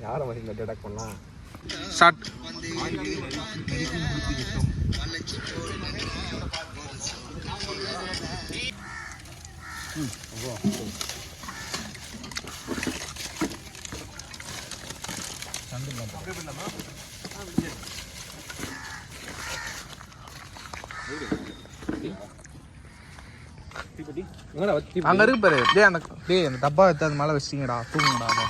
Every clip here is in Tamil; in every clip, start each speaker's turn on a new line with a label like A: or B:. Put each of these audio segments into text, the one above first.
A: யாரை மசியில் டிடெக்ட் பண்ணலாம்?
B: ஸ்டார்ட். அங்க இருக்கு பாரு. டேய் அந்த டப்பா எடுத்து அது மேல வச்சிட்டீங்கடா. தூங்குங்கடா.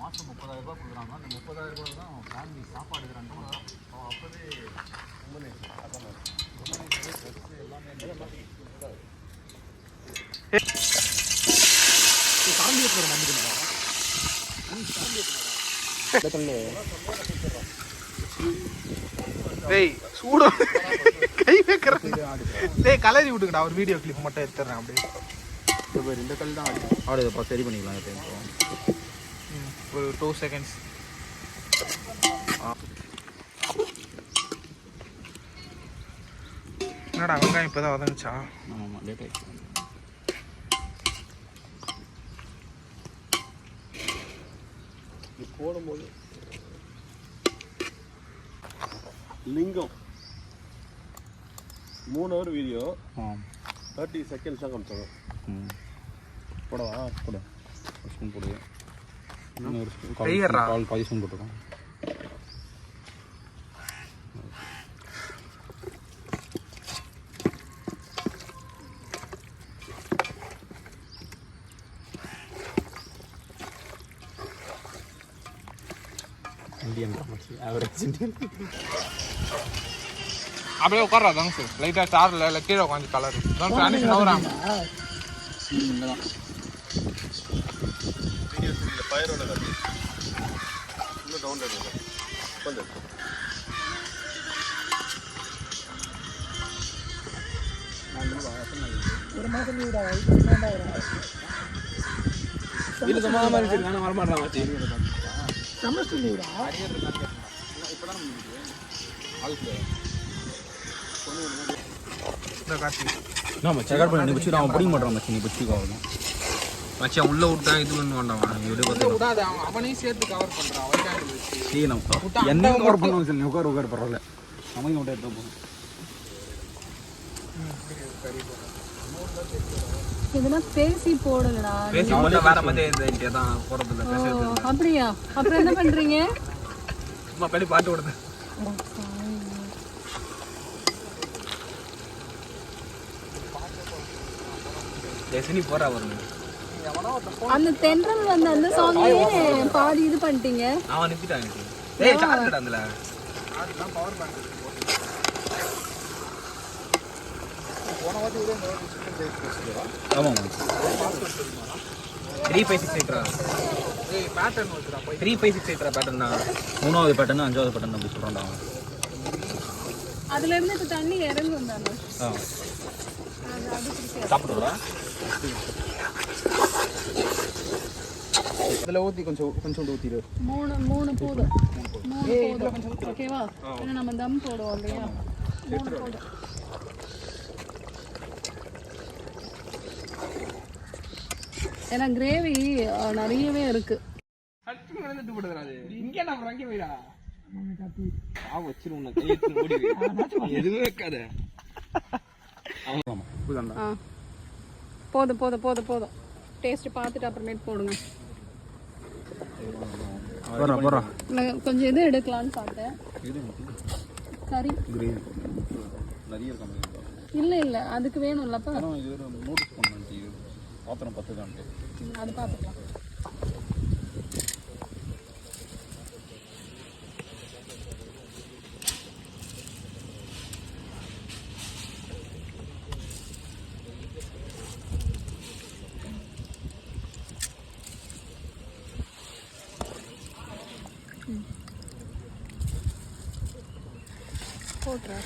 B: மாதம் 30,000 ரூபாய் கொடுக்குறாங்க. அந்த 30,000 ரூபாய் தான் ஃபேமிலி சாப்பாடு எடுக்கிறாங்க. அப்போவே கை வைக்கிறேன். டேய் கலரி விட்டுங்கடா. ஒரு வீடியோ கிளிப் மட்டும் எடுத்துறேன். அப்படியே இந்த கல் தான் அப்படியே இதை சரி பண்ணிக்கலாம். ஒரு 2 செகண்ட்ஸ். என்னடா வெங்காயம் இப்போதான் வதங்குச்சா? ஆமாம் லேட் ஆகிடுச்சு. போடும்போது லிங்கம் 3 ஹவர் வீடியோ 30 செகண்ட்ஸ் தான் காமிச்சாங்க. போடவா? போட ஒரு ஸ்பூன் போடுவேன். இன்னொரு ஸ்பூன் கால் பாதி ஸ்பூன் போட்டுருக்கோம். Indian average Indian. அப்படியே உட்கார்றா தாங்க சார். லைட்டாக சாரில் இல்லை கீழே உட்காந்து கலர் தான் அனுப்பி நவராங்க. பயிரோட இன்னும் டவுன்லோட் வந்து ஒரு மாதம் வீடு சமாதானமாக இருக்கு. நானும் வரமாட்டேன் வச்சு செமஸ்டர் லீவா இப்போதான் நம்ம செகண்ட் பண்ணி வச்சு அவன் பிடிக்க மாட்டான். மச்சி நீ பிடிச்சிக்கோ. மச்சி உள்ள விட்டா இது பண்ண வேண்டாம். அவனையும் சேர்த்து கவர் பண்றான். என்ன கவர் பண்ணுவோம் சொல்லி உட்கார் பரவாயில்ல. நமக்கு மட்டும் எடுத்து போகணும்.
C: இதெல்லாம் பேசி போடுங்கடா.
A: பேசி போட வேற மாதிரி தான் போறது இல்ல.
C: அப்படியா? அப்புறம் என்ன பண்றீங்க?
A: சும்மா படி பாட்டு ஓடுது. தேசனி போறா வரணும்.
C: அந்த தென்றல் வந்து அந்த சாங்லயே பாடி இது பண்ணிட்டீங்க.
A: அவன் நிறுத்திட்டாங்க. டேய் சார்ஜ் அந்தல. அதுதான் பவர் பேங்க். போன வாட்டி இதே நோட்டிஃபிகேஷன் பேசிட்டீங்களா? ஆமாங்க. 3568 ஏய் பேட்டர்ன் வந்துடா. 3568 பேட்டர்ன் தான். மூணாவது பேட்டர்ன் அஞ்சாவது பேட்டர்ன் அப்படி சொல்றான்டா.
C: அதுல இருந்து இப்ப தண்ணி இறங்கி வந்தானே.
A: சாப்பிடுறா. அதுல ஊத்தி கொஞ்சம் ஊத்திடு.
C: மூணு போதும். 3 போதும். ஓகேவா? ஏன்னா நம்ம தம் போடுவோம் இல்லையா? 3 போதும். ஏன்னா கிரேவி நிறையவே இருக்கு.
A: இங்கே நான் வாங்கி வைடா. வச்சிருவோம் எதுவும் வைக்காத.
C: போதும். டேஸ்ட் பார்த்துட்டு அப்புறமேட்டு போடுங்க. கொஞ்சம் எது எடுக்கலான்னு பார்த்தேன். கறி இல்ல அதுக்கு வேணும்லப்பா.
A: பாத்திரம் 10 தான்.
C: அது பார்த்துக்கலாம். போட்டுறேன்.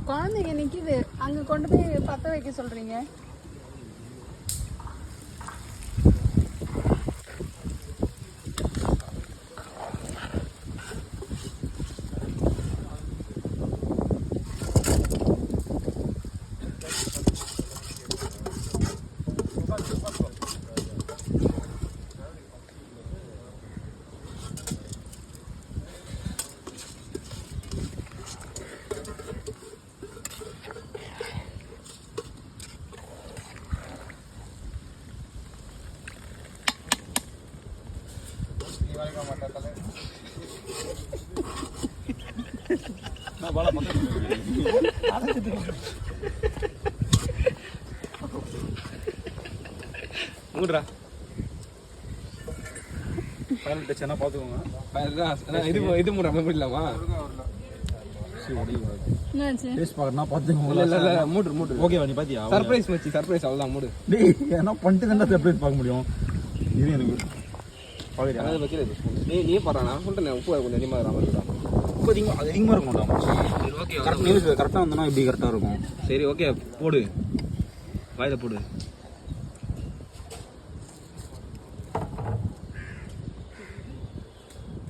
C: குழந்தைங்க நிக்குது, அங்க கொண்டு போய் பத்த வைக்க சொல்றீங்க.
B: மூடுறா
A: ஃபைனல் டச் என்ன பார்த்துக்கோங்க.
B: இது மூடுற மாதிரி இல்லாமா
C: என்னாச்சு?
A: டேஸ்ட் பார்க்கறனா பார்த்துக்கோங்க.
B: இல்ல மூடு
A: ஓகேவா நீ பாத்தியா?
B: சர்ப்ரைஸ் மச்சி சர்ப்ரைஸ் அவ்வளவுதான் மூடு.
A: டேய் என்ன பண்ணிட்டு தான்டா சர்ப்ரைஸ் பார்க்க முடியும். இது எனக்கு பாக்குறியா?
B: அத வைக்கல நீ பாறா நான் சொல்றேன் உப்பு கொஞ்சம் அதிகமா வர மாதிரி தான்.
A: உப்பு அதிகமா இருக்கும்டா மச்சி.
B: சரி ஓகே
A: கரெக்டா வந்தனா இப்படி கரெக்டா இருக்கும்.
B: சரி ஓகே போடு வாயில போடு.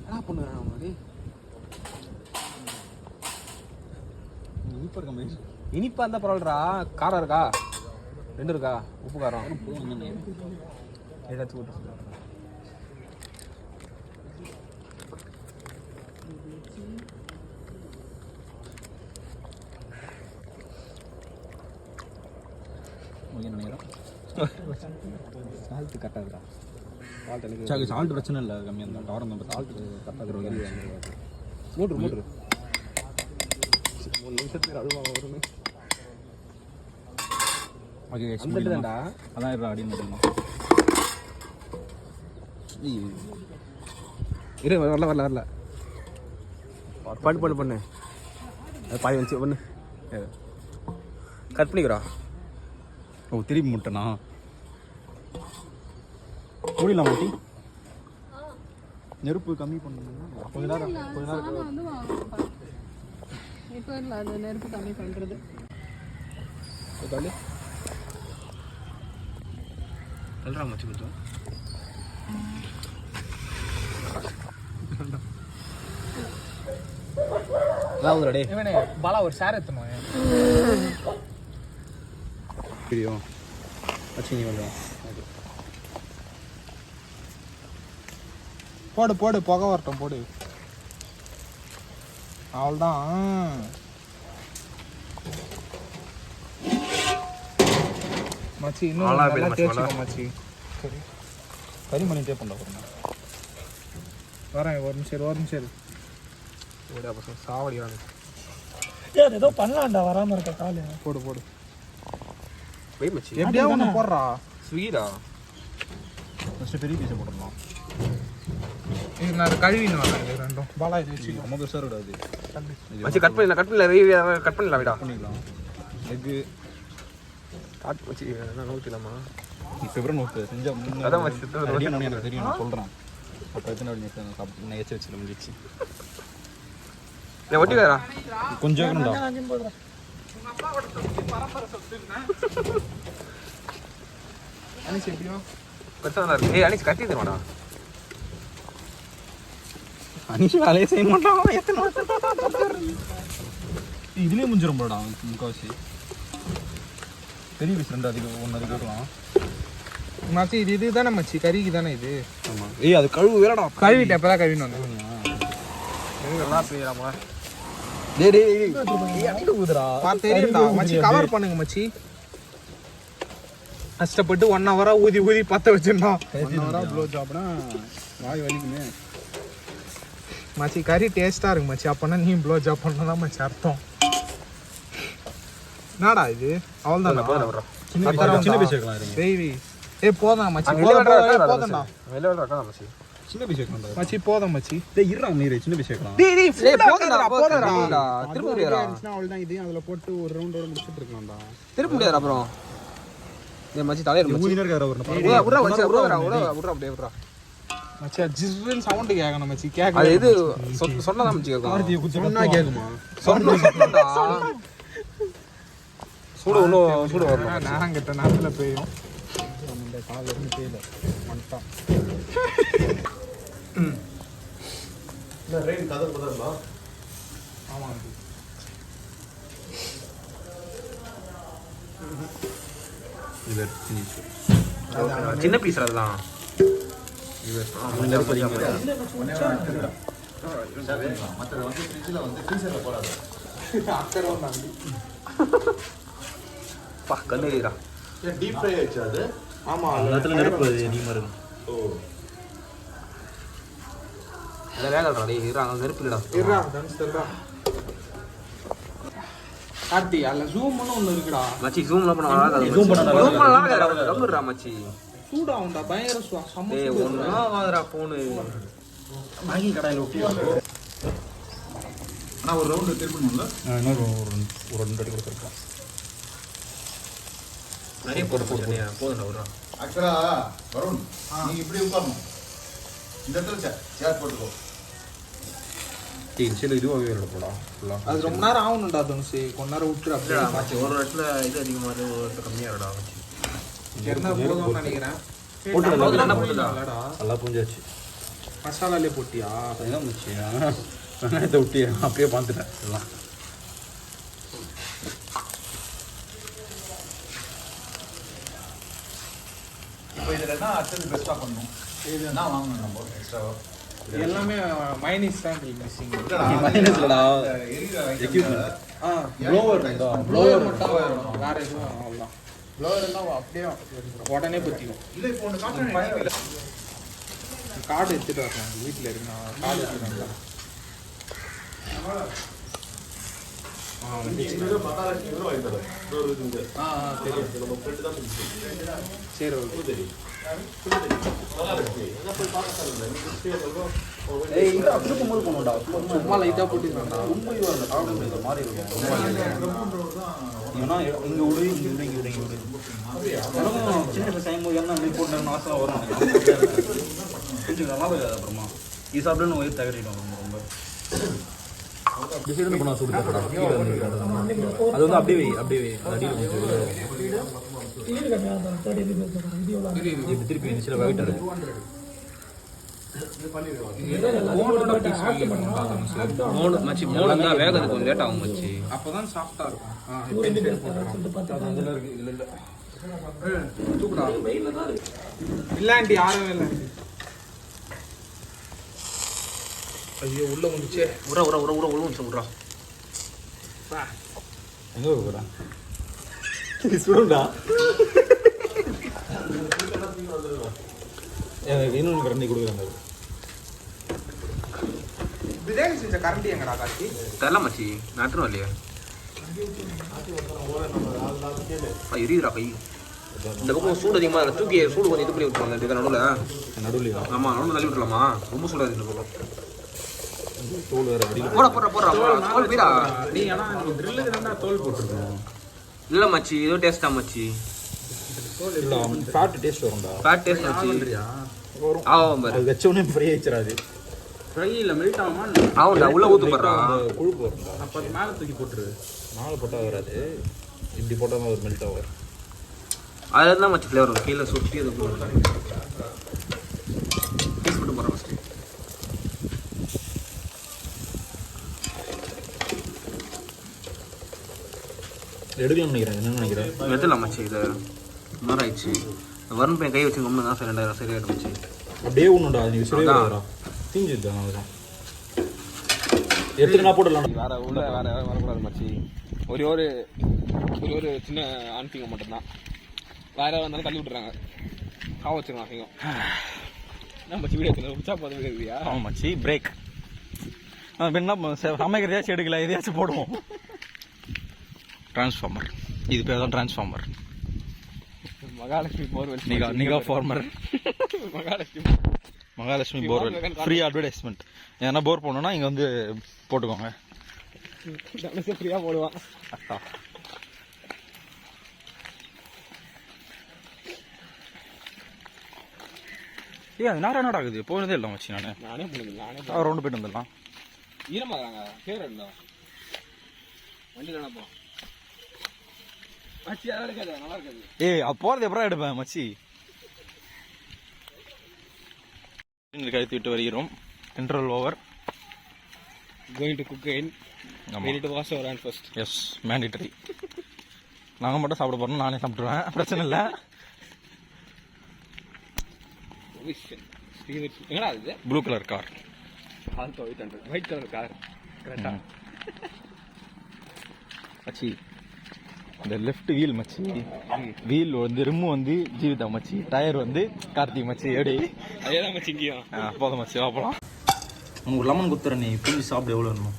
B: என்ன பண்ணுறான் மாதிரி
A: இனிப்பா இருக்க மாதிரி.
B: இனிப்பா இருந்தா பரவாயில்லடா. காரம் இருக்கா? 2 இருக்கா? உப்பு காரம் ஏதாச்சும் போட்டு சால்ட்டு கரெக்டாக இருக்கா?
A: சால்ட் பிரச்சனை இல்லை, கம்மியாக இருந்தால் காரம் நம்ம சால்ட் கரெக்டாக இருக்கிற
B: மூட்ரு 3 நிமிஷத்துக்கு அதுவா வருமே.
A: ஓகே
B: வந்துட்டுதான்டா.
A: அதான் இப்போ அப்படின்னு
B: இரு வரல பண்ணு அது பாதி வந்துச்சு பண்ணு கட் பண்ணிக்கிறா.
A: ஓ திருப்பி முட்டைண்ணா மூடிலாம் மாட்டி நெருப்பு கம்மி பண்ணணும். கொஞ்ச நேரம்
C: சாதம் வந்து வாங்கப்பா. இப்போ இல்லை அது நெருப்பு கம்மி பண்ணுறது.
B: சொல்கிறா மச்சி கொஞ்சம்
A: டே
D: இவனே பாலா ஒரு ஷேர் எடுத்துனோம்
A: தெரியும் வச்சு நீ கொஞ்சம்
D: போடு போடு புகை வரட்டும் போடு. அவ்வளோதான். மச்சி இன்னும் நல்லா தேய்ச்சிக்கோ மச்சி. சரி
A: கறி மணி டே பண்ண போகிறேன்.
D: வரேன் ஒரு நிமிஷம் இரு.
B: ஓடியா பசங்க சாவடிக்கிறாங்க.
D: ஏதோ பண்ணலாம்டா வராமல் இருக்க காலு. போடு
B: வெய் மச்சி
D: எப்படியா ஒன்று போடுறா.
B: ஸ்வீடா
A: ஃபஸ்ட்டு பெரிய பீஸை போட்டுடலாம்.
D: இது நான் கழுவின்னு வரேன். இது ரெண்டும் பாலா இது வச்சுக்கோ.
A: ரொம்ப பெருசாக இருக்காது
B: மச்சி கட் பண்ணலாம் விடா
A: பண்ணிக்கலாம். எக்கு
B: காட்டு மச்சி நான் நோக்கிலாமா
A: நீ ஃபெப்ரவரி நோக்கு செஞ்சா
B: அதான் மச்சி
A: எனக்கு தெரியும், நான் சொல்கிறேன். அப்போ எத்தனை வாட்டி நேற்று சாப்பிட்டு நான் எச்ச வச்சுல முடிச்சு
B: ஒட்டி வேறா
A: கொஞ்சம் வேணும்டா.
D: அனிஷ் எப்படியோ
B: பெருசாக நல்லா இருக்கு. அனிஷ் கட்டி தருவாடா.
A: அனிஷ் வேலையை செய்ய மாட்டான். எத்தனை இதுலேயே முடிஞ்சிடும் போடா முக்கால்வாசி. பெரிய பீஸ் 2 அதிகம் 1 அதிகம் இருக்கலாம்.
D: மச்சி இது தானே மச்சி கறிக்கு தானே இது.
A: ஆமாம். ஏய் அது கழுவு வேறடா.
D: கழுவிட்டேன் இப்போ தான் கழுவின்னு வந்தேன்.
B: நல்லா செய்யலாமா?
D: பார்த்து தெரியும்டா மச்சி. கவர் பண்ணுங்க மச்சி. கஷ்டப்பட்டு 1 ஹவரா ஊதி பற்ற வச்சிருந்தோம்.
A: 1 ஹவரா ப்ளோ ஜாப்னா வாய் வலிக்குமே
D: மச்சி. கறி டேஸ்ட்டாக இருக்கு மச்சி. அப்போனா நீ ப்ளோ ஜாப் பண்ணதான் மச்சி அர்த்தம். என்னடா இது? அவ்வளோதானா?
A: சின்ன பீஸ் இருக்கலாம்.
D: செய்வி. ஏய் போதும் மச்சி. போதும்டா.
B: வெளியே வரக்கா மச்சி. சின்ன பீஸ் வைக்கலாம்டா.
D: மச்சி போதும் மச்சி.
B: டேய் இருடா நீர் சின்ன பீஸ் வைக்கலாம்.
D: டேய்
A: போதுடா திரும்ப முடியாதா
B: அவ்வளவுதான் இதையும் அதுல போட்டு ஒரு ரவுண்டோட முடிச்சிட்டு இருக்கலாம்டா.
A: திரும்ப முடியாதா அப்புறம் இந்த மச்சி தலையர் மச்சி
B: ஊதினர் கார வரணும்.
A: உட்றா மச்சி உட்றா அப்படியே உட்றா
D: மச்சி ஜிர்ன்னு சவுண்ட் கேட்கணும் மச்சி. கேட்க
A: அது இது சொன்னதா மச்சி கேட்கும்
B: ஆர்த்தியை குச்சி சொன்னா கேக்குமா?
A: சொன்னடா சூடு இன்னும் சூடு வரணும்.
D: நேரம் கிட்ட நேரத்துல பெய்யும். இந்த கால இருந்து பெய்யல வந்துட்டான்.
E: என்ன ரெயின் கதர் பதறமா?
D: ஆமா
B: இது ஃபினிஷ்.
A: சின்ன பீஸ் அதெல்லாம்
B: இது முடிஞ்ச பதிங்க.
E: மற்றது வந்து ஃப்ரிட்ஜில் வந்து ஃப்ரீசரில் போடாது.
D: அக்கறம் தான்.
A: பா கண்ணுடா
E: டீப் ஃப்ரை ஆயிடுச்சு அது.
D: ஆமா
B: அதுல நெருப்பு அதிகமா இருக்கும்.
E: ஓ
A: அத வேகல்றா டேய் இருடா அங்க நெருப்பு இல்லடா
D: இருடா தன்ஸ்டா. கார்த்தி அல்ல ஜூம் பண்ண ஒன்னு இருக்குடா.
A: மச்சி ஜூம்ல பண்ண வராது.
B: Zoom பண்ணா நல்லா
A: ஜூம் பண்ணலாம் கம்முறா மச்சி.
D: சூடாவுண்டா பயங்கர சம
A: டேய் ஒண்ணா வாடா போன்
B: வாங்கி கடையில ஒட்டி.
E: ஆனா ஒரு ரவுண்ட் திருப்பணும்ல.
B: இன்னொரு ஒரு ரெண்டு அடி கொடுத்துருக்கேன்.
A: நிறைய போடுறியா போதுடா விடுறா.
E: ஆக்சுவலா வருண் நீங்க இப்படி உட்காரணும். இந்த இடத்துல சேர் போட்டுக்கோ.
B: டேய் சில இதுவாகவே போடா ஃபுல்லா.
D: அது ரொம்ப நேரம் ஆகணும்டா தனுஷி. கொஞ்ச நேரம் விட்டுரு அப்படியே.
A: மச்சி ஒரு இடத்துல இது அதிகமா இருக்கு ஒரு இடத்துல கம்மியா இருக்குடா மச்சி.
D: என்ன போதும்னு நினைக்கிறேன்.
A: போட்டுடா போட்டுடா
B: நல்லா புரிஞ்சாச்சு.
D: மசாலாலே போட்டியா?
B: அதுதான் முச்சு. வெங்காயத்தை விட்டு அப்படியே பார்த்துட்டேன் எல்லாம்.
E: இப்போ இதில் என்ன அடுத்தது பெஸ்ட்டாக பண்ணணும்? இது என்ன வாங்கணும் நம்ம எக்ஸ்ட்ராவா?
D: எல்லாமே மைனஸ் தான் மிஸ்ஸிங்.
B: மைனஸ்லடா
E: எரிகிற
B: எக்யூப்மென்ட்.
E: ப்ளோவர்
D: ப்ளோவர் மட்டும் வேற எதுவும் அவ்வளோதான். ப்ளோவர் எல்லாம் அப்படியே உடனே பற்றிக்கும்.
E: இல்லை இப்போ ஒன்று காட்டுறேன்.
D: கார்டு எடுத்துட்டு வரேன். வீட்டில் இருக்கு. நான் கார்டு எடுத்துட்டு வரேன்.
E: மகாலட்சுமி கூட வாங்கி தரேன்.
D: தெரியும்.
E: நம்ம ஃப்ரெண்டு தான் சொல்லி
D: சரி ஓகே.
E: தெரியும். மகாலட்சுமி என்ன போய் பார்க்க
B: ஏய் இது திருப்பம்போது போணும்டா.
D: சும்மா லைட்டாக போட்டுக்கிறான்டா.
B: ரொம்ப இதுவா இல்ல. சாப்பிட முடியல மாதிரி இருக்கும். ஏன்னா இங்க விடு இங்க விடு இங்க விடு இங்க விடு. எனக்கும் சின்ன வயசு செய்யும்போது என்ன நீ போட்டு ஆசை வரும். கொஞ்சம் நல்லா போயிடாது அப்புறமா. இது சாப்பிட்டு வயிறு தகரிடும் ரொம்ப. டிசைட் பண்ண சுடு தரடா. அது வந்து அப்படியே அப்படியே அடியில கொஞ்சம் திருப்பி சில வெயிட் இருக்கு.
A: மோடு மச்சி மோடு தான் வேகத்துக்கு கொஞ்சம் லேட் ஆகும் மச்சி.
D: அப்பதான் சாஃப்டா இருக்கும்.
B: அதுல இருக்கு இல்ல இல்ல.
D: தூக்குடா. இல்லாண்டி யாரும் இல்லை. ஐயோ உள்ள வந்துச்சே.
A: உரா உரா உரா உரா உள்ள சொல்றா.
B: எங்க போறா? சுடுடா. இன்னொன்று கரண்டி கொடுக்குறாங்க.
D: பிரியாணி செஞ்ச கரண்டி எங்கடா கார்த்தி?
A: தெரியல மச்சி நாட்டுரும் இல்லையா எரியுதுடா கை. இந்த பக்கம் சூடு அதிகமா இருக்கு. தூக்கி சூடு கொஞ்சம் இது பண்ணி விட்டுருவாங்க இதுக்கு நடுவில்.
B: நடுவுலையா?
A: ஆமா நடுவில் தள்ளி விட்டுலாமா? ரொம்ப சூடாக இந்த பக்கம்.
B: தோல் வேற அடியில்
A: போடா போடுறா போடுறா தோல் போயிடா.
D: நீ ஆனா கிரில்லுக்கு தான்டா தோல் போட்டுருக்கோம்.
A: இல்லை மச்சி ஏதோ டேஸ்டா மச்சி.
B: இல்ல ஃபேட் டேஸ்ட் வரும்டா.
A: ஃபேட் டேஸ்ட் மச்சி
B: வரும்.
A: ஆகும் பாரு.
B: அது வெச்ச உடனே ஃப்ரை ஆயிடுறாது.
D: ஃப்ரை இல்ல மெல்ட் ஆகுமா?
A: ஆகும்டா உள்ள ஊத்து போடுறா.
B: அந்த கொழுப்பு வரும்டா.
D: அப்ப அது மேல தூக்கி போட்டுரு.
B: நாலு போட்டா வராது. இப்படி போட்டா தான் ஒரு மெல்ட் ஆகும்.
A: அதுல இருந்தா மச்சி ஃப்ளேவர் வரும். கீழே சுற்றி அது பீஸ் மட்டும் போடுறேன் ஃபஸ்ட்டு.
B: எடுக்கணும்னு நினைக்கிறேன். என்னன்னு நினைக்கிறேன்?
A: எடுத்துடலாம் மச்சி. இது நேரம் ஆயிடுச்சு. வரும் பையன் கை வச்சு கம்மியாக தான் சரியாயிடும் மச்சி.
B: அப்படியே ஒண்ணுடா. நீ சரியா தீஞ்சிருக்கா? அதுதான் எத்தனை போடலாம்.
A: வேற உள்ள வேற வரக்கூடாது மச்சி. ஒரே ஒரு சின்ன ஆன்பிங்க மட்டும்தான். வேற வந்தாலும் தள்ளி விட்டுறாங்க. காவ வச்சிருக்கோம் அசிங்கம். என்ன மச்சி வீடியோ எடுத்து உச்சா பார்த்து வீடியோ?
B: ஆமாம் மச்சி பிரேக். என்ன சமைக்கிறதையாச்சும் எடுக்கல, எதையாச்சும் போடுவோம். டிரான்ஸ்ஃபார்மர். இது பேர் தான் டிரான்ஸ்ஃபார்மர்.
A: மகாலட்சுமி போர்வெல்.
B: நிகா farmer.
A: Mahalakshmi
B: Mahalakshmi borewell free advertisement. ஏன்னா போர் போடணும்னா இங்கே வந்து போட்டுக்கோங்க.
A: ஃப்ரீயாக போடுவான்.
B: அது நேரம் ஆகுது போனதே இல்லை மச்சி.
A: நானே போனதில்லை.
B: ரவுண்டு போயிட்டு வந்துடலாம்.
A: ஈரமாகறாங்க பேர் இருந்தா வண்டி தானே போ மச்சி. அதெல்லாம் இருக்காது, நல்லா இருக்காது.
B: போகிறது எப்பறம் எடுப்பேன் மச்சி. கழித்து விட்டு வருகிறோம். Interval over.
A: Going to cook again. We need to wash our hands first.
B: Yes, mandatory. நாங்கள் மட்டும் சாப்பிட போகிறோம், நானே சாப்பிடுவேன், பிரச்சனை இல்லை.
A: என்னடா இது?
B: Blue colour car.
A: White colour car. கரெக்டா
B: மச்சி. இந்த லெஃப்ட் வீல் மச்சி. வீல் வந்து ரிம்மு வந்து ஜீவிதா மச்சி. டயர் வந்து கார்த்திக் மச்சி. எப்படி
A: அதேதான் மச்சி இங்கேயும்.
B: போதும் மச்சி சாப்பிடலாம். உனக்கு ஒரு லெமன் குத்துறேன், நீ புளி சாப்பிட எவ்வளோ வேணுமோ.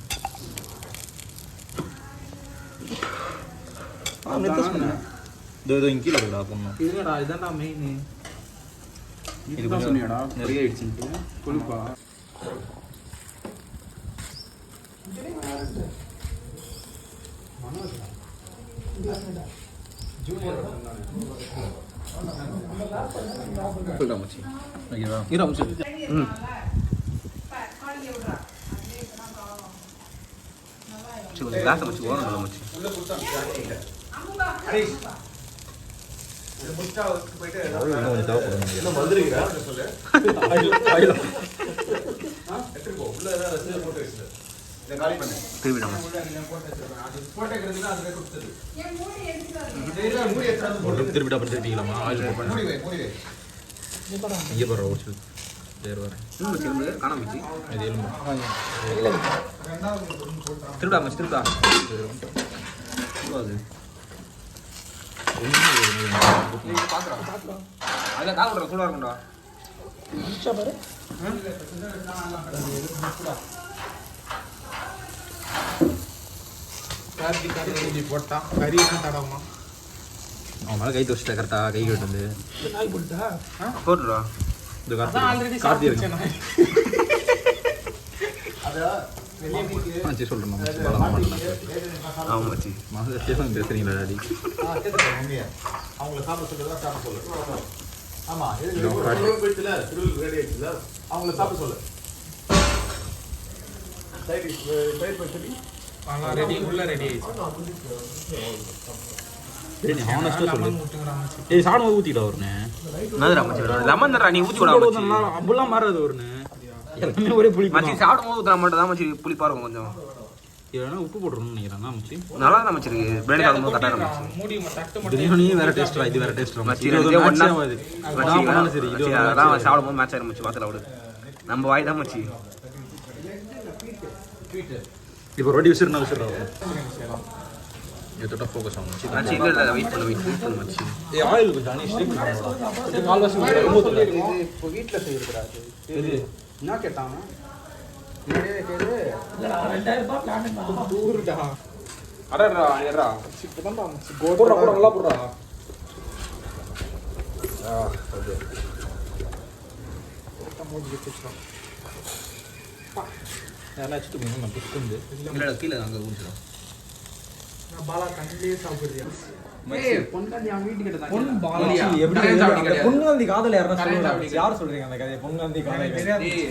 B: இதோ இங்கே கீழே இருக்குடா பொண்ணு.
D: இல்லடா இதான்டா மெயின்.
B: இது சொன்னியாடா நிறைய ஆயிடுச்சுன்ட்டு
D: கொழுப்பா.
B: மச்சி ஓகேவா? இரு அம்சம். கொஞ்சம் கிளாஸ் மச்சி ஓரம் மச்சி. கொஞ்சம் திருப்பிட்டு அப்புறம் திருப்பிக்கலாமா? ஆயில் இங்கே போடுற ஒரு வேறு வரேன் காணாமச்சு. இது எலும்பு திருடா மச்சி. திருடா அது அதில் கால் விட்ற சூடாக இருக்கும்டா.
D: கறி போட்டான் கறி தடமா
B: அவன் மேலே கை துவச்சிட்டா கரெக்டாக கை கட்டு வந்து போட்டுடா. இந்த கார்த்தி இருக்கு. சரி சொல்கிறேன் ஆமாம் மச்சி. மாதம் பேசுகிறீங்களா டாடி?
E: அவங்கள சாப்பிட சொல்லு தான் சாப்பிட சொல்லு. ஆமா அவங்கள சாப்பிட சொல்லு.
D: ரெடி உள்ள ரெடி ஆயிடுச்சு.
B: சாணம் ஊற்றிக்கிட்டா வருண்ணே. லெமன் தரா நீ ஊற்றி விட அப்படிலாம் மாறாது வருண்ணே. எல்லாமே ஒரே புளி மச்சி. சாப்பிடும் போது ஊற்றுற மட்டும் தான் மச்சி புளிப்பாக இருக்கும் கொஞ்சம். இல்லைன்னா உப்பு போட்டுருன்னு நினைக்கிறேன் மச்சி. நல்லா தான் மச்சி இருக்கு. பிரியாணி சாப்பிடும்போது கரெக்டாக மச்சி. பிரியாணி வேற டேஸ்ட், இது வேற டேஸ்ட் மச்சி. சரி இது அதான் சாப்பிடும்போது மேட்ச் ஆயிரும் மச்சி. பார்த்துல விடு நம்ம வாய் தான் மச்சி. இப்போ ரொட்டி விசிறுனா விசிறாங்க. இதோட ஃபோக்கஸ் ஆகும் மச்சி. மச்சி இல்ல வெயிட் பண்ணு மச்சி. ஆயில் கொஞ்சம் அனி ஸ்டீம் பண்ணுடா. கொஞ்சம் கால்வாசி ஊத்துறா. இது இப்போ வீட்ல செய்யறதுடா. இது என்ன கேட்டாங்க? முன்னாடியே கேடு. 2000 ரூபாய் பிளான் தூருடா. அடடா ஏறா. இப்பதான் மச்சி போடுறா நல்லா போடுறா. ஓகே. மோதி வெச்சுறோம். நான் அடிச்சிட்டு போறேன் நான் புஷ்குந்து. இல்லடா கீழ அங்க ஊத்துறோம். நான் பாலா கண்ணிலே சாப்பிடுறியா? ஏய் பொன்காந்தி அவன் வீட்டு கிட்ட தான். பொன் பாலா எப்படி பொன்காந்தி காதல யாரா சொல்றாங்க? யார் சொல்றீங்க அந்த கதையை? பொன்காந்தி காதல. ஏய்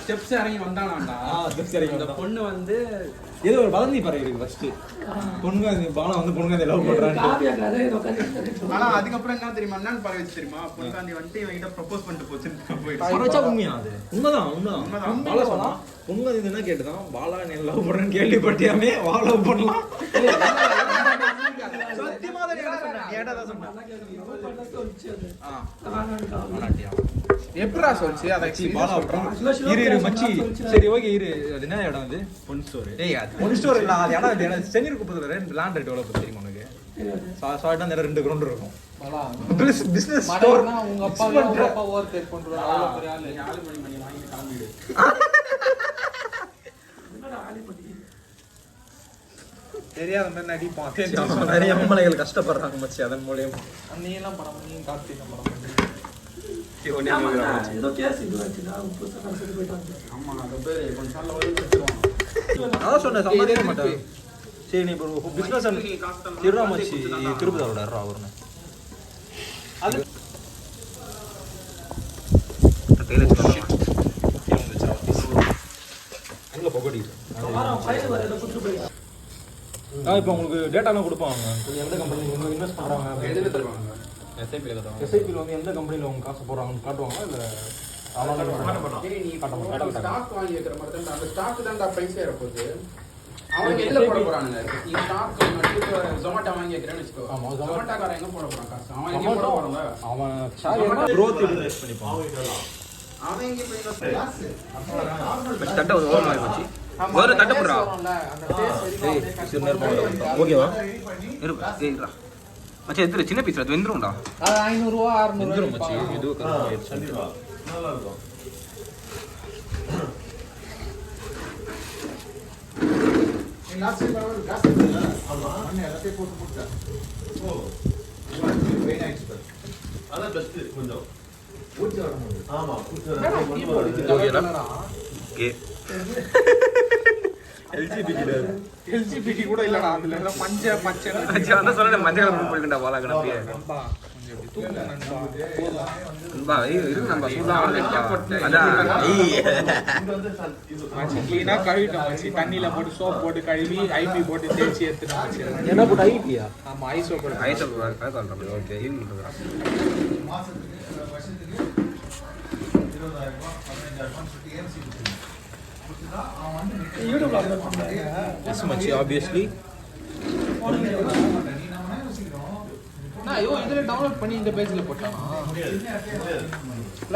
B: ஸ்டெப்ஸ் இறங்கி வந்தானாம்டா. ஸ்டெப்ஸ் இறங்கி அந்த பொண்ணு வந்து ஏதோ ஒரு வதந்தி பரவி இருக்கு ஃபர்ஸ்ட். பொன்காந்தி பாலா வந்து பொன்காந்தி லவ் பண்றான்னு. காவியா கதை உட்கார்ந்து. ஆனா அதுக்கு அப்புறம் என்ன தெரியுமா? என்னன்னு பரவி தெரியுமா? பொன்காந்தி வந்து இவங்கிட்ட ப்ரோபோஸ் பண்ணிட்டு போச்சுன்னு போயிடுச்சு. பரவச்சா உண்மையா அது? உண்மைதான். பாலா சொன்னா பொன்காந்தி என்ன கேட்டதான் பாலா நீ லவ் பண்றேன்னு கேள்விப்பட்டியாமே வா லவ் பண்ணலாம். சத்தியமா தான் கேட்டதா சொன்னா. எப்பரா சொல்லுச்சு அத பாலா இரு மச்சி. சரி ஓகே இரு. அது என்ன இடம் அது? பொன் ஸ்டோர். டேய் அது பொன் ஸ்டோர் இல்ல. அது இடம் சென்னை குப்பத்துல லேண்ட் ரேட் எவ்வளவு தெரியுமா உனக்கு? சாய்ட்டா நேரா 2 கிரவுண்ட் இருக்கும். பிசினஸ் ஸ்டோர்னா உங்க அப்பா ஓவர் டேக் பண்றாரு. அவ்வளவு பெரிய ஆளு. 4 மணி வாங்கி காமிடு. தெரியாத மாதிரி நடிப்பான். நிறைய அம்மலைகள் கஷ்டப்படுறாங்க மச்சி அதன் மூலியமா. நீ எல்லாம் படம் பண்ணி கார்த்திக் படம் பண்ணி
F: ஏதோ கேஸ் இது வந்துச்சுன்னா புதுசாக கடைசிட்டு போயிட்டாங்க.
B: ஆமாம் அது பேர் கொஞ்சம் நாள் வந்து அதான் சொன்னேன் சம்பாதிக்க மாட்டேன். சரி நீ இப்போ பிஸ்னஸ் திருடா மச்சி திருப்பதி அவருன்னு அது கையில் அங்கே பொக்கடி. இப்போ உங்களுக்கு டேட்டாலாம் கொடுப்பாங்க. எந்த கம்பெனியில் இன்வெஸ்ட் பண்ணுறாங்க, எதில் தருவாங்க? எஸ்ஐபியில் வந்து எந்த கம்பெனியில் அவங்க காசு போடுறாங்கன்னு காட்டுவாங்களா இல்லை
D: ஸ்டாக் வாங்கி வைக்கிற மாதிரி தான் அந்த ஸ்டாக் தான்டா பிரைஸ் ஏற போகுது. அவங்க எதுல போட போறானுங்க? இந்த ஸ்டாக் நான் ஜொமேட்டோ வாங்கி வைக்கிறேன்னு வச்சுக்கோ. ஆமா ஜொமேட்டோக்காரன் எங்க போட போறான் காசு? அவன் எங்க போட போறான்ல? அவன்
B: growth இன்வெஸ்ட் பண்ணிப்பான்.
D: அவன் எங்க போய் இன்வெஸ்ட்
A: தட்ட ஓவர் மாதிரி வச்சு ஒரு தட்ட போடுறா.
D: அந்த டேஸ்ட் வரைக்கும்
B: ஓகேவா
A: இருடா மச்சி எதுல சின்ன பீஸ் அது வெந்துரும்டா.
D: அது 500 ரூபாய் 600
B: வெந்துரும் மச்சி. இது
E: நல்லா இருக்கும். லாஸ்ட் டைம் காசு ஆமா அண்ணே எல்லாத்தையும் போட்டு போட்டா. ஓ வெரி நைஸ் பட் அதான் பெஸ்ட். கொஞ்சம் ஊத்தி வரணும். ஆமா ஊத்தி வரணும்.
B: ஓகேடா ஓகே.
D: எல்ஜிபிடி கூட இல்லடா, அதுல எல்லாம் மஞ்ச பச்சை
A: மச்சி வந்து சொல்ல மஞ்சள் கலர் போட்டுடா வாளாங்க அப்படியே.
D: நண்பா கொஞ்சம் இப்படி தூக்கு நண்பா.
A: நண்பா இருக்கு நண்பா சூடா அதான்
D: மச்சி க்ளீனா கழுவிட்டோம் மச்சி. தண்ணியில போட்டு சோப் போட்டு கழுவி ஐபி போட்டு தேய்ச்சி எடுத்துட்டோம் மச்சி.
B: என்ன போட்டு ஐபியா?
D: ஆமா ஐஸ் சோப் போட்டு
A: ஐஸ் சொல்றேன். ஓகே இருக்கு
E: மாசத்துக்கு வருஷத்துக்கு 20000 ரூபாய் 15000 ரூபாய் சுத்தி ஏன்சி கொடுத்துட்டா அவன் வந்து
F: யூடியூப்ல அப்லோட் பண்றாங்க.
B: எஸ் மச்சி ஆப்வியஸ்லி.
D: நான் ஐயோ இதுல டவுன்லோட் பண்ணி இந்த பேஜ்ல போட்டானா?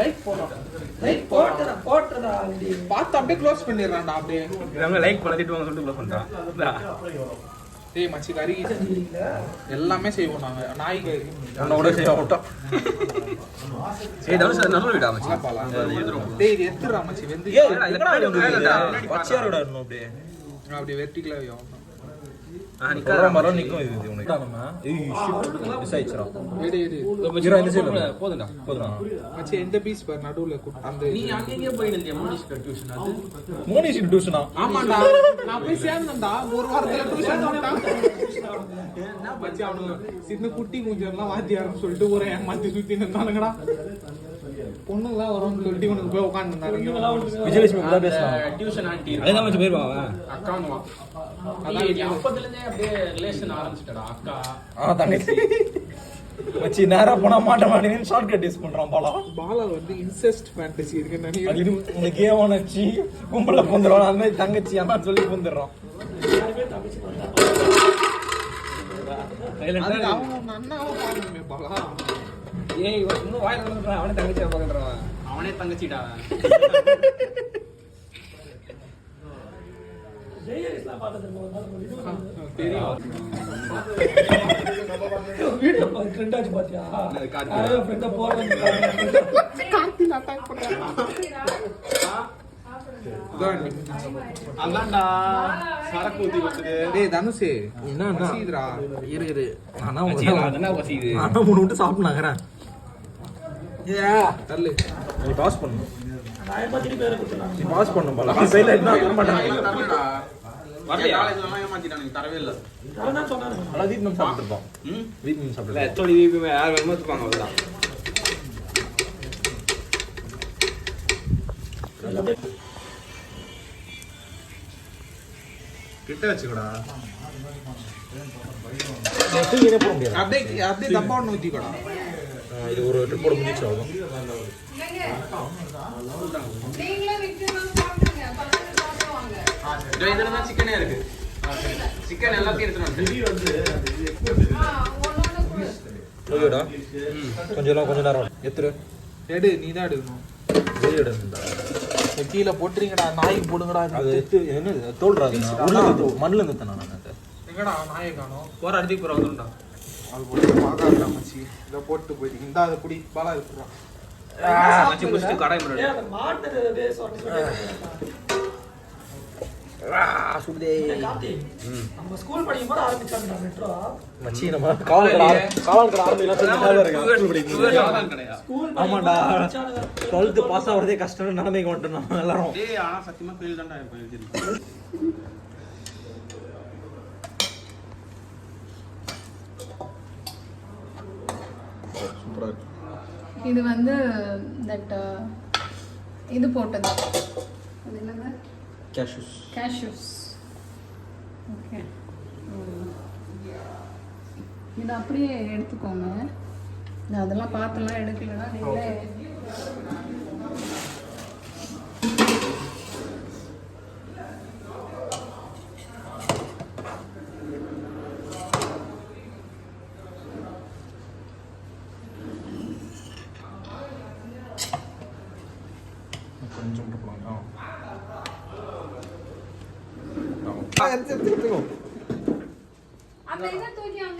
D: லைக் போடுறோம்.
F: லைக் போட்டுறா அப்படி.
D: பார்த்து அப்படியே க்ளோஸ் பண்ணிடுறான்டா அப்படியே.
A: இவங்க லைக் பண்ண திட்டுவாங்க சொல்லிட்டு க்ளோஸ் பண்றான்.
D: டேய் மச்சி கறி எல்லாமே செய்வோம் நாங்க. நாய்க்கு
B: உன்னோட செய்ய விட்டோம்.
A: ஏய் தனுஷ் நல்ல வீடா மச்சி.
D: டேய் இது எத்துறா மச்சி வெந்து.
B: பச்சையாரோட இன்னும் அப்படியே
D: அப்படியே வெர்டிகலா வையும்.
B: நிக்கிற மரம் நிக்கும். இது உனக்கு ஏய் ஷிட் மிஸ் ஆயிச்சுடா.
D: எடு எடு
B: இந்த சைடுல போதுடா போதுடா
D: மச்சி எந்த பீஸ் பார் நடுவுல அந்த
A: நீ அங்கேயே போயிடுங்க மோனிஷ் டியூஷன் அது.
B: மோனிஷ் டியூஷனா?
D: ஆமாடா நான் போய் சேர்ந்தேன்டா ஒரு வாரத்துல டியூஷன் போட்டான். என்ன மச்சி அவனு சின்ன குட்டி குஞ்செல்லாம் வாத்தியாருன்னு சொல்லிட்டு ஒரு ஏமாத்தி சுத்தி நின்னானுங்கடா. பொண்ணுங்களாம் வரும்னு சொல்லிட்டு இவனுக்கு போய் உட்காந்துருந்தாங்க.
B: விஜயலட்சுமி கூட பேசலாம்.
A: டியூஷன் ஆன்ட்டி
B: அதே மச்சி போயிருவாங்க.
D: அக்கானுவா
A: அதான் அப்பத்துல இருந்தே அப்படியே ரிலேஷன் ஆரம்பிச்சிட்டடா அக்கா.
B: தங்கச்சி மச்சி நேரா போனா மாட்ட மாட்டேன்னு ஷார்ட் கட் யூஸ் பண்றான் பாலா.
D: பாலா வந்து இன்செஸ்ட் ஃபேண்டசி இருக்கு நினைக்கிறேன்.
B: இது உனக்கு ஏவானச்சி கும்பல புந்துறான். அந்த மாதிரி தங்கச்சி அண்ணா சொல்லி புந்துடுறான்.
D: அவங்க அண்ணாவை பாருங்க பாலா.
A: ஏய் இன்னும் வாயில வந்துடுறான். அவனே தங்கச்சியா பார்க்கறான். அவனே தங்கச்சிடா.
F: ஜெயலலிதா பார்த்தது
D: தெரியும்.
F: வீடியோ ட்ரெண்ட் ஆச்சு பாத்தியா? நிறைய ஃப்ரெண்ட போடுறாங்க.
D: கார்த்திக் அட்டாக் பண்றான்.
A: அதான்டா சரக்கு ஊத்தி வச்சது.
D: டேய் தனுஷே
B: என்ன
D: சீதுடா
B: இரு ஆனா
A: அதென்ன வசிது.
B: ஆனா மூணு விட்டு சாப்பிடுனாங்கறேன்.
D: தள்ளு
B: நீ பாஸ் பண்ணு.
F: நான் ஏமாத்தி பேரை கொடுத்தேன்.
B: நீ பாஸ் பண்ணு பாலா. சைடுல என்ன பண்ண மாட்டாங்க.
A: தரலடா. வரல காலேஜ்ல எல்லாம் ஏமாத்திட்டானுங்க. தரவே இல்ல.
F: நான் சொன்னானே.
B: அட தீப் நம்ம சாப்பிட்டுறோம். தீப் நம்ம
A: இல்ல
B: சாப்பிடுறோம்.
A: எத்தோடி வீபி யார் வேணுமோ எடுத்துப்பாங்க அவ்வளவுதான்.
D: கிட்ட வச்சுக்கடா.
B: தூக்கினே போக முடியாது.
D: அப்படியே அப்படியே தப்பா ஒண்ணு ஊத்திக்கடா.
B: இது ஒரு ட்ரிப்போட முடிச்சு ஆகும்.
A: இதுல தான் சிக்கனே இருக்கு. சிக்கன் எல்லாத்தையும் எடுத்துட்டு
B: ஓகேடா. கொஞ்ச நேரம் எத்துரு.
D: எடு நீ தான் எடுக்கணும்.
B: வெளிய எடுடா.
D: கீழே போட்டுறீங்கடா. நாய்க்கு போடுங்கடா.
B: அது எத்து என்னது தோல்றாது. உள்ள இருந்து மண்ணுல இருந்து தான நான் அது.
D: எங்கடா நாயை காணோம்.
A: போற இடத்துக்கு போற வந்துடா.
D: அது போட்டு பாக்காதடா மச்சி. இத போட்டு போயிடு. இந்த அது புடி பாலா இருக்குடா.
A: மச்சி புடிச்சிட்டு கடாய் முன்னாடி.
F: ஏய் அந்த மாட்டு பேஸ் வாட்டி சொல்லி
B: சுடுதே.
F: நம்ம ஸ்கூல் படிக்கும் போது ஆரம்பிச்சாங்க மெட்ரோ.
B: மச்சி நம்ம காவல் கடை ஆரம்பிக்கலாம்
F: ஸ்கூல்
B: ஆமாண்டா 12th பாஸ் ஆகிறதே கஷ்டம்னு நிலைமைக்கு வந்துட்டோம் நம்ம எல்லாரும்.
A: ஆனால் சத்தியமாக ஃபெயில் தான்டா இருப்பேன்.
C: இது வந்து தட் இது போட்டது, அது என்னது, கேஷ்யூஸ். ஓகே, இது அப்படியே எடுத்துக்கோங்க. நான் அதெல்லாம் பார்த்துலாம் எடுக்கலைன்னா நீங்களே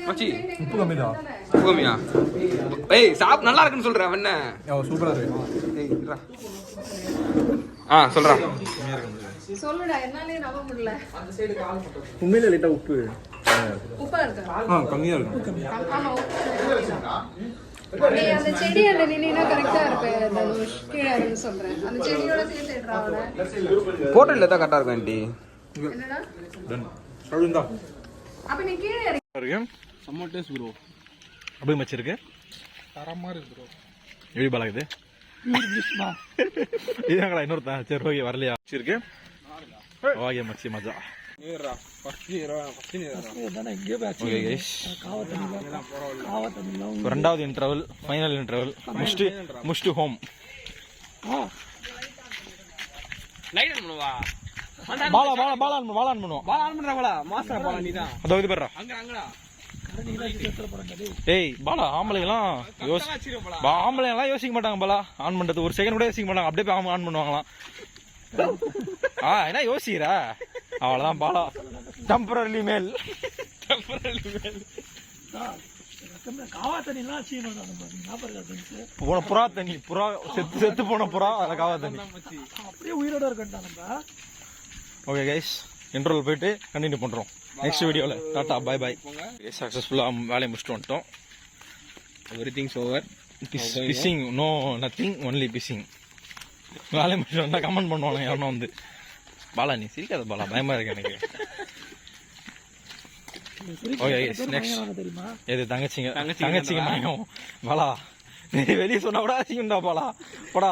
A: மச்சி உப்பு கம்மியா? ஏய் சாப் நல்லா இருக்குன்னு சொல்றேன். என்ன
B: சூப்பரா இருக்கு.
A: சொல்றா.
C: சொல்லுடா, என்னாலே நம்ப முடியல.
B: உண்மையில லைட்டா உப்பு
C: உப்பா இருக்கா?
B: கம்மியா இருக்கும்.
C: ஆமா, நீ அந்த செடியாண்ட நின்னா கரெக்டா இருப்ப தனுஷ். கீழே இருந்து சொல்றேன், அந்த செடியோட சேர்த்து எடுறாவல
A: போட்டோ இல்ல தான் கரெக்டா இருக்கும் ஆண்டி.
C: என்னடா
B: அழுந்தா
C: அப்ப நீ கீழே இறங்கி
B: இருக்கு.
A: செம்ம டேஸ்ட் ப்ரோ.
B: அப்படியே மச்சி இருக்கு.
D: தரமா இருக்கு ப்ரோ.
B: எப்படி பழகுது இதாங்களா இன்னொருத்தன்? சரி ஓகே, வரலையா? இருக்கு ஓகே மச்சி மஜா. ரெண்டாவது இன்டர்வல், ஃபைனல் இன்டர்வல் முடிச்சுட்டு ஹோம். பாலா ஆன் பண்ணுவோம். அதோ இது பேர்றா. ஏய் பாலா, ஆம்பளைங்களாம் யோசிக்க மாட்டாங்க. பாலா ஆன் பண்றது ஒரு செகண்ட் கூட யோசிக்க மாட்டாங்க. அப்படியே ஆன் பண்ணுவாங்களாம். என்ன யோசிக்கிறா? அவ்வளவுதான் பாலா. டெம்பரரி மேல். புறா தண்ணி, புறா செத்து போன புறா, அதில் காவா தண்ணி
F: அப்படியே உயிரோட இருக்கா.
B: ஓகே கைஸ், இன்டர்வல் போயிட்டு கண்டினியூ பண்றோம் நெக்ஸ்ட் வீடியோல. Tata bye bye. சக்சஸ்ஃபுல்லா வேலையை முடிச்சுட்டு வந்துட்டோம்.
A: Everythings over.
B: Fishing no nothing, only fishing. வேலையை முடிச்சுட்டு வந்தா கமெண்ட் பண்ணுவாங்க யாரும் வந்து. பாலா நீ சிரிக்காத பாலா, பயமா இருக்கு எனக்கு. ஓகே நெக்ஸ்ட் எது தங்கச்சிங்க மயம். பாலா நீ வெளியே சொன்னா கூட அசிங்கம்டா பாலா. போடா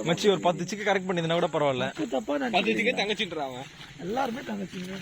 B: மச்சி, ஒரு 10 சிக்கு கரெக்ட் பண்ணிருந்தா கூட பரவாயில்ல.
F: தப்பா
A: தங்கச்சின்றாங்க
F: எல்லாருமே தங்கச்சிங்க.